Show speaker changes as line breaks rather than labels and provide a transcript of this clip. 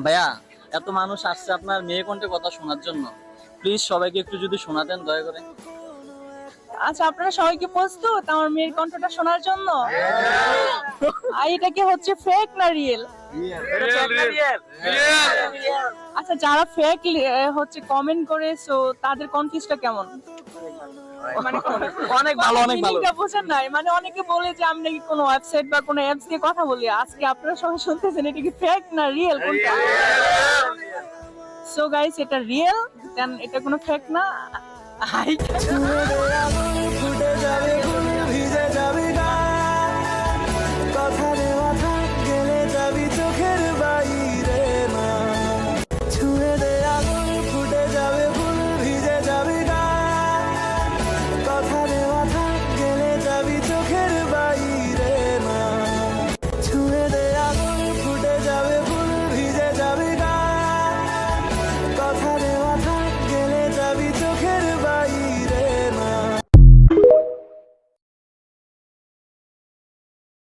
ভাইয়া, এত মানুষ আসছে আপনার মেয়ে কণ্ঠে কথা শোনার জন্য, প্লিজ সবাইকে একটু যদি শোনাতেন দয়া করে।
আচ্ছা, আপনারা সবাই কি প্রস্তুত আমার মেয়ের কণ্ঠটা শোনার জন্য? আর এটা কি হচ্ছে ফেক না রিয়েল? আচ্ছা, যারা ফেক হচ্ছে কমেন্ট করে, সো তাদের কনফিউজটা কেমন? মানে
অনেক ভালো, অনেক ভালো।
মিনিংটা বোঝেন নাই, মানে অনেকে বলে যে আমি নাকি কোনো ওয়েবসাইট বা কোনো অ্যাপস দিয়ে কথা বলি। আজকে আপনারা সবাই শুনতেছেন এটা কি ফেক না রিয়েল কোনটা? সো গাইস, এটা রিয়েল, দেন এটা কোনো ফেক না। হাই, ফুটে যাবে